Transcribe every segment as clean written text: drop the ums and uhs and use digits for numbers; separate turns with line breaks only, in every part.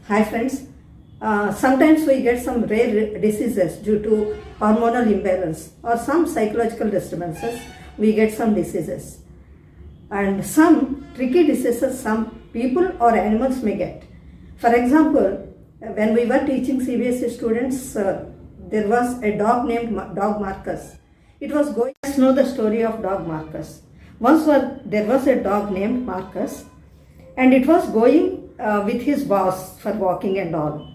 Hi friends. Sometimes we get some rare diseases due to hormonal imbalance or some psychological disturbances. We get some diseases and some tricky diseases some people or animals may get. For example, when we were teaching CBSE students, there was a dog named Dog Marcus. It was going. Let's know the story of Dog Marcus. There was a dog named Marcus, and it was going with his boss for walking and all.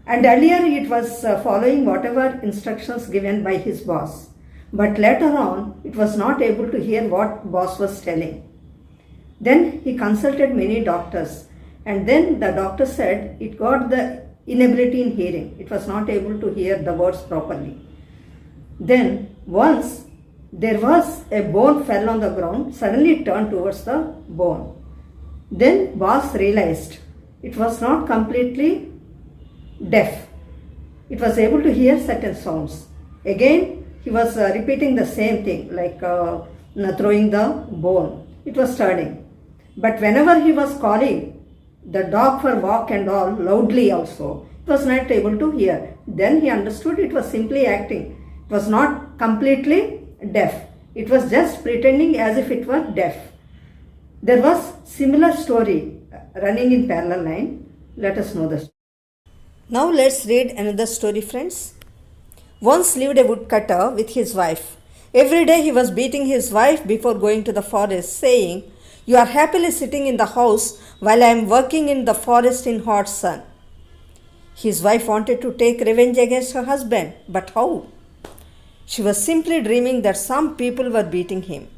And earlier it was following whatever instructions given by his boss. But later on, it was not able to hear what boss was telling. Then he consulted many doctors, and then the doctor said it got the inability in hearing. It was not able to hear the words properly. Then once there was a bone fell on the ground, suddenly it turned towards the bone. Then boss realized it was not completely deaf. It was able to hear certain sounds. Again, he was repeating the same thing, like throwing the bone. It was turning. But whenever he was calling the dog for walk and all loudly also, it was not able to hear. Then he understood it was simply acting. It was not completely deaf. It was just pretending as if it were deaf. There was similar story running in parallel line. Let us know this. Now let's read another story, friends. Once lived a woodcutter with his wife. Every day he was beating his wife before going to the forest, saying, "You are happily sitting in the house while I am working in the forest in hot sun." His wife wanted to take revenge against her husband, but how? She was simply dreaming that some people were beating him.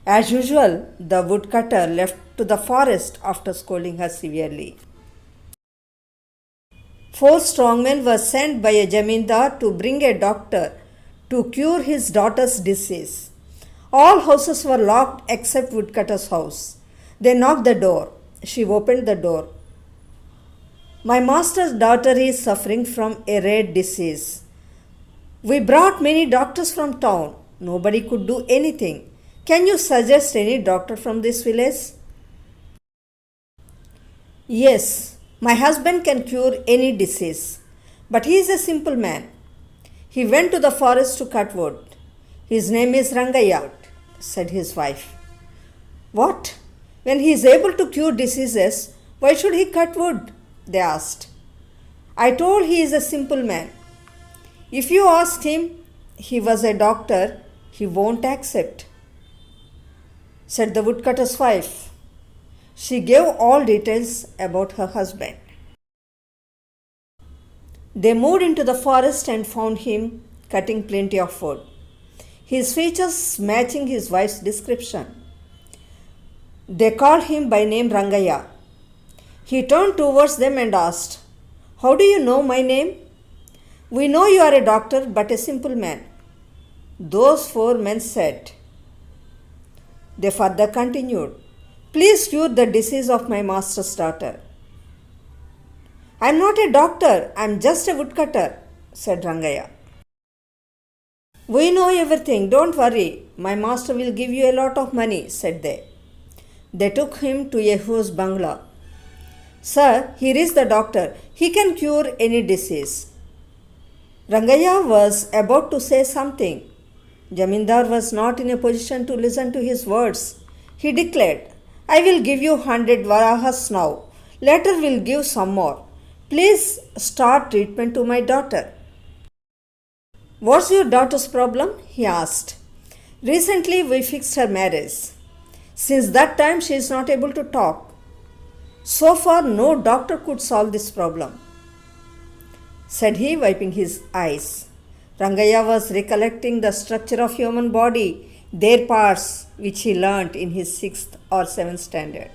As usual, the woodcutter left to the forest after scolding her severely. 4 strong men were sent by a jamindar to bring a doctor to cure his daughter's disease. All houses were locked except woodcutter's house. They knocked the door. She opened the door. "My master's daughter is suffering from a rare disease. We brought many doctors from town. Nobody could do anything. Can you suggest any doctor from this village?" "Yes, my husband can cure any disease, but he is a simple man. He went to the forest to cut wood. His name is Rangaya," said his wife. "What? When he is able to cure diseases, why should he cut wood?" they asked. "I told he is a simple man. If you ask him he was a doctor, he won't accept," said the woodcutter's wife. She gave all details about her husband. They moved into the forest and found him cutting plenty of wood, his features matching his wife's description. They called him by name Rangaya. He turned towards them and asked, "How do you know my name?" "We know you are a doctor, but a simple man," those 4 men said. They further continued, "Please cure the disease of my master's daughter." "I am not a doctor, I am just a woodcutter," said Rangaya. "We know everything, don't worry. My master will give you a lot of money," said they. They took him to Yehu's bungalow. "Sir, here is the doctor. He can cure any disease." Rangaya was about to say something. Jamindar was not in a position to listen to his words. He declared, "I will give you 100 varahas now. Later we'll give some more. Please start treatment to my daughter." "What's your daughter's problem?" he asked. "Recently we fixed her marriage. Since that time she is not able to talk. So far no doctor could solve this problem," said he, wiping his eyes. Rangaya was recollecting the structure of human body, their parts, which he learnt in his 6th or 7th standard.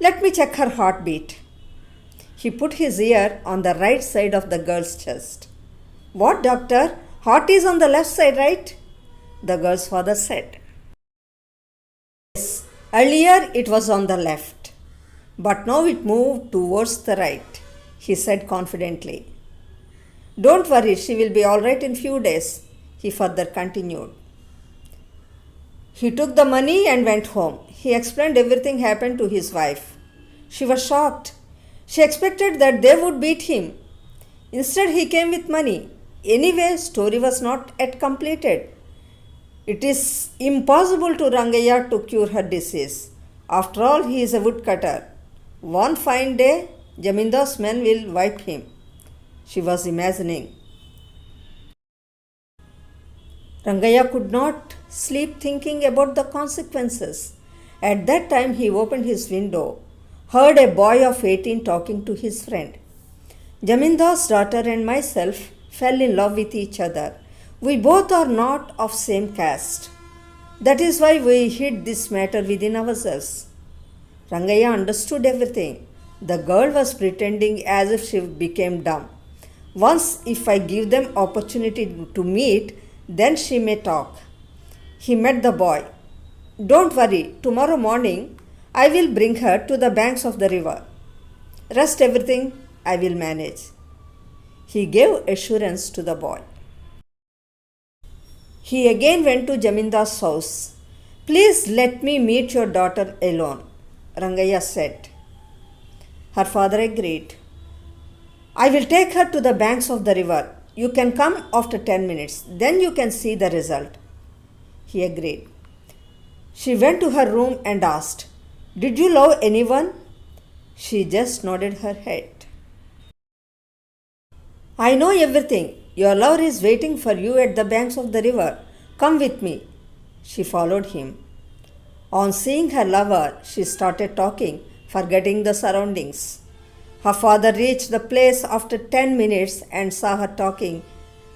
"Let me check her heartbeat." He put his ear on the right side of the girl's chest. "What, doctor? Heart is on the left side, right?" the girl's father said. "Yes, earlier it was on the left, but now it moved towards the right," he said confidently. "Don't worry, she will be all right in few days," he further continued. He took the money and went home. He explained everything happened to his wife. She was shocked. She expected that they would beat him. Instead, he came with money. Anyway, story was not yet completed. It is impossible to Rangayya to cure her disease. After all, he is a woodcutter. One fine day, Jamindar's men will wipe him. She was imagining. Rangayya could not sleep thinking about the consequences. At that time, he opened his window, heard a boy of 18 talking to his friend. Jamindar's daughter and myself fell in love with each other. We both are not of same caste. That is why we hid this matter within ourselves. Rangayya understood everything. The girl was pretending as if she became dumb. Once, if I give them opportunity to meet, then she may talk. He met the boy. Don't worry, tomorrow morning I will bring her to the banks of the river. Rest everything I will manage. He gave assurance to the boy. He again went to Jamindar's house. Please let me meet your daughter alone, Rangayya said. Her father agreed. I will take her to the banks of the river. You can come after 10 minutes. Then you can see the result. He agreed. She went to her room and asked, Did you love anyone? She just nodded her head. I know everything. Your lover is waiting for you at the banks of the river. Come with me. She followed him. On seeing her lover, she started talking, forgetting the surroundings. Her father reached the place after 10 minutes and saw her talking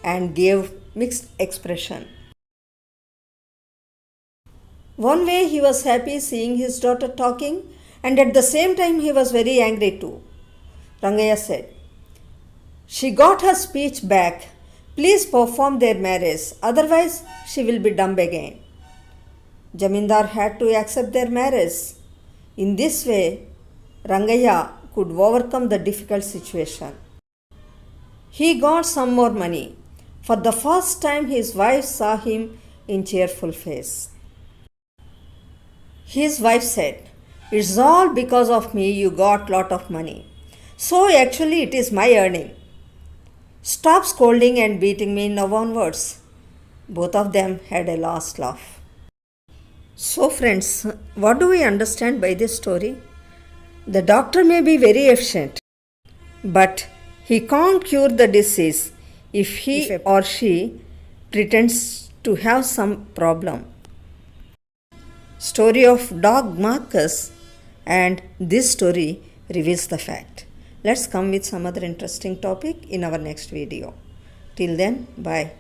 and gave mixed expression. One way he was happy seeing his daughter talking, and at the same time he was very angry too. Rangayya said, She got her speech back. Please perform their marriage, otherwise she will be dumb again. Jamindar had to accept their marriage. In this way, Rangayya could overcome the difficult situation. He got some more money. For the first time, his wife saw him in cheerful face. His wife said, It's all because of me you got lot of money. So actually it is my earning. Stop scolding and beating me now onwards. Both of them had a last laugh. So friends, what do we understand by this story? The doctor may be very efficient, but he can't cure the disease if he or she pretends to have some problem. Story of dog Marcus, and this story reveals the fact. Let's come with some other interesting topic in our next video. Till then, bye.